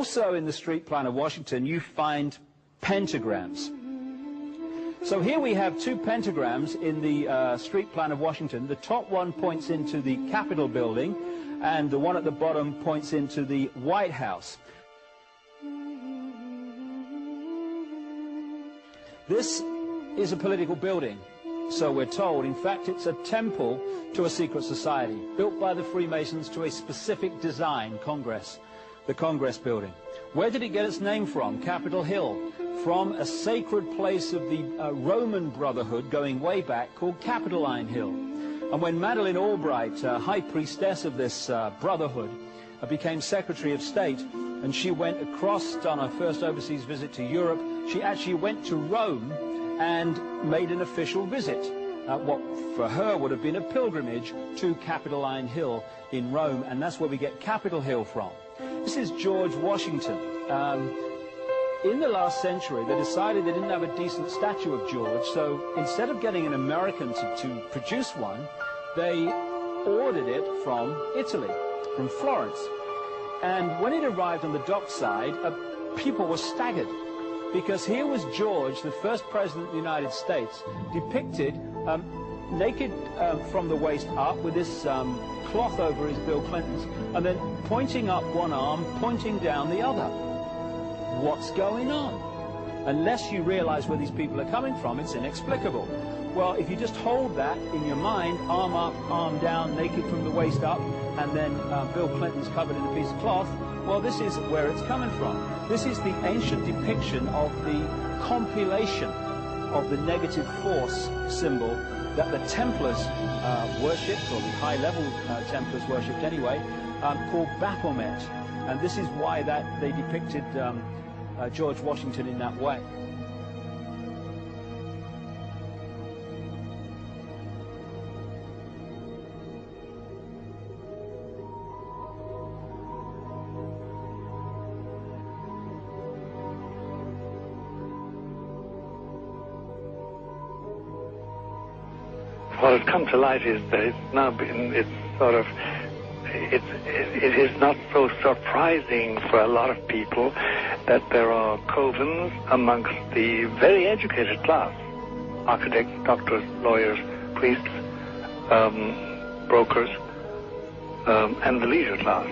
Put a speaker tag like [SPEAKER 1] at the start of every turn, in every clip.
[SPEAKER 1] Also in the street plan of Washington, you find pentagrams. So here we have two pentagrams in the street plan of Washington. The top one points into the Capitol building, and the one at the bottom points into the White House. This is a political building, so we're told. In fact, it's a temple to a secret society, built by the Freemasons to a specific design, Congress, the Congress building. Where did it get its name from? Capitol Hill, from a sacred place of the Roman Brotherhood going way back called Capitoline Hill. And when Madeleine Albright, high priestess of this brotherhood, became Secretary of State, and she went across on her first overseas visit to Europe, she actually went to Rome and made an official visit, what for her would have been a pilgrimage to Capitoline Hill in Rome, and that's where we get Capitol Hill from. This is George Washington. In the last century, they decided they didn't have a decent statue of George, so instead of getting an American to produce one, they ordered it from Italy, from Florence. And when it arrived on the dockside, people were staggered, because here was George, the first president of the United States, depicted naked from the waist up with this cloth over his Bill Clinton's, and then pointing up one arm, pointing down the other. What's going on? Unless you realize where these people are coming from, it's inexplicable. Well, if you just hold that in your mind, arm up, arm down, naked from the waist up, and then Bill Clinton's covered in a piece of cloth, well, this is where it's coming from. This is the ancient depiction of the compilation of the negative force symbol that the Templars worshipped, or the high-level Templars worshipped anyway, called Baphomet. And this is why that they depicted George Washington in that way.
[SPEAKER 2] What has come to light is that it's now been, it is not so surprising for a lot of people that there are covens amongst the very educated class, architects, doctors, lawyers, priests, brokers, and the leisure class.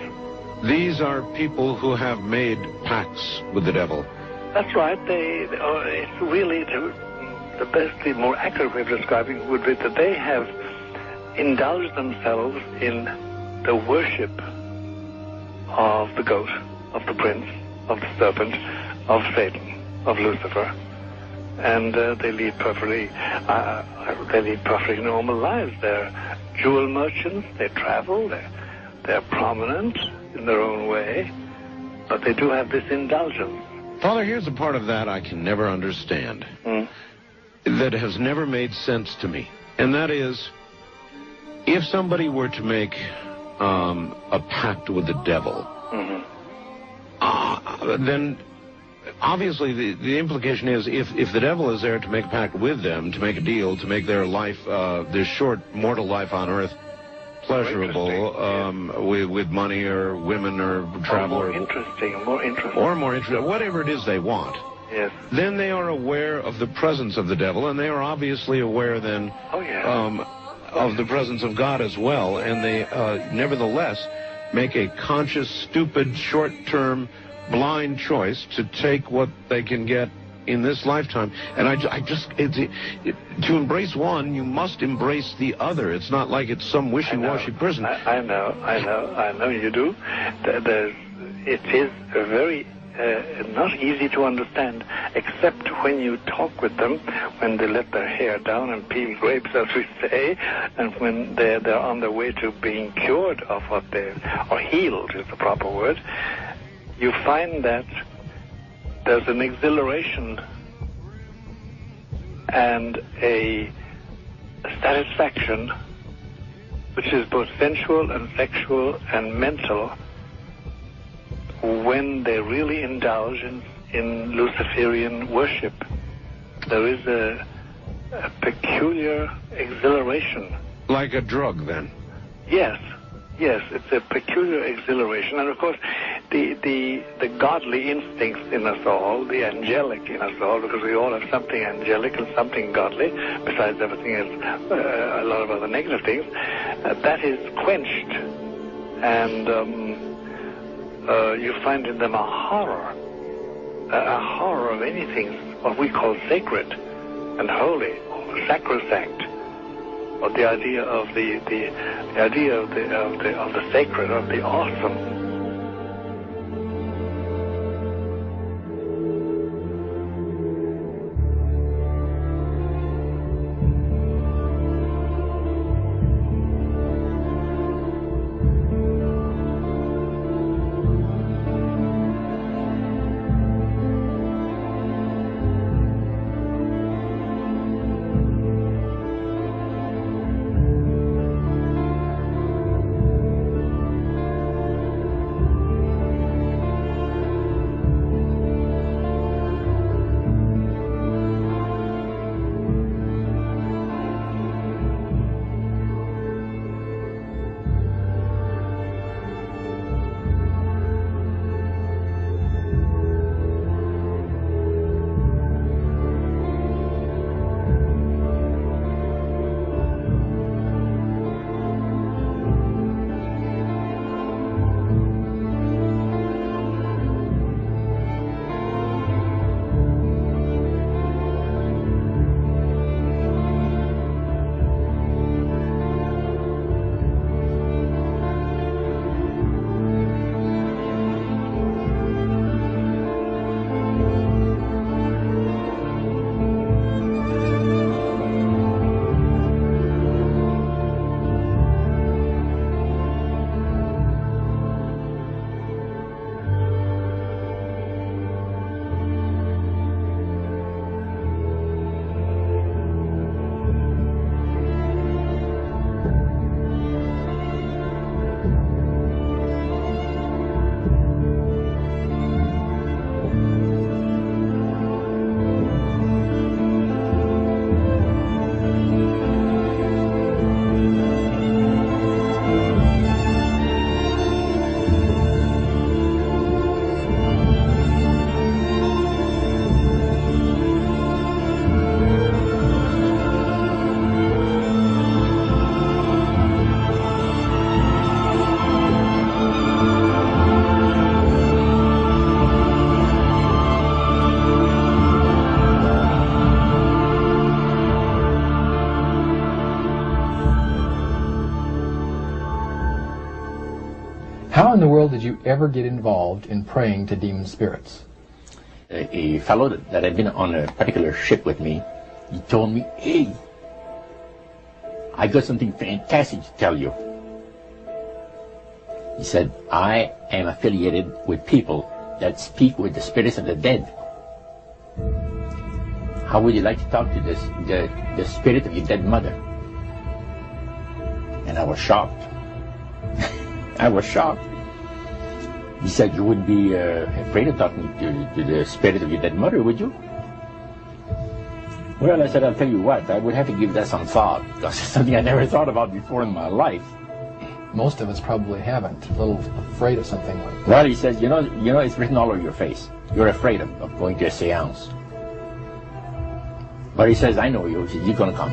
[SPEAKER 3] These are people who have made pacts with the devil.
[SPEAKER 2] That's right. It's really the best, the more accurate way of describing it would be that they have indulged themselves in the worship of the goat, of the prince, of the serpent, of Satan, of Lucifer, and they lead perfectly normal lives. They're jewel merchants. They travel. They're prominent in their own way, but they do have this indulgence.
[SPEAKER 3] Father, here's a part of that I can never understand. That has never made sense to me, and that is, if somebody were to make a pact with the devil, then obviously the implication is if the devil is there to make a pact with them, to make a deal, to make their life, their short mortal life on earth, pleasurable, with money or women or travel,
[SPEAKER 2] or more interesting,
[SPEAKER 3] whatever it is they want.
[SPEAKER 2] Yes.
[SPEAKER 3] Then they are aware of the presence of the devil, and they are obviously aware then of the presence of God as well, and they nevertheless make a conscious, stupid, short-term, blind choice to take what they can get in this lifetime. And to embrace one, you must embrace the other. It's not like it's some wishy-washy person.
[SPEAKER 2] I know you do. It is a very not easy to understand, except when you talk with them, when they let their hair down and peel grapes, as we say, and when they're on their way to being cured of what or healed is the proper word. You find that there's an exhilaration and a satisfaction which is both sensual and sexual and mental when they really indulge in Luciferian worship. There is a peculiar exhilaration.
[SPEAKER 3] Like a drug, then?
[SPEAKER 2] Yes, it's a peculiar exhilaration. And of course, the godly instincts in us all, the angelic in us all, because we all have something angelic and something godly, besides everything else, a lot of other negative things, that is quenched. And you find in them a horror of anything, what we call sacred and holy, or sacrosanct, or the idea of the idea of the sacred, of the awesome.
[SPEAKER 4] How in the world did you ever get involved in praying to demon spirits?
[SPEAKER 5] A fellow that had been on a particular ship with me, he told me, "Hey, I got something fantastic to tell you." He said, "I am affiliated with people that speak with the spirits of the dead. How would you like to talk to the spirit of your dead mother?" And I was shocked. I was shocked. He said, "You wouldn't be afraid of talking to the spirit of your dead mother, would you?" Well, I said, "I'll tell you what, I would have to give that some thought, because it's something I never thought about before in my life."
[SPEAKER 4] Most of us probably haven't. A little afraid of something like that.
[SPEAKER 5] Well, he says, you know, it's written all over your face. You're afraid of going to a seance. But he says, "I know you. He says, you're going to come."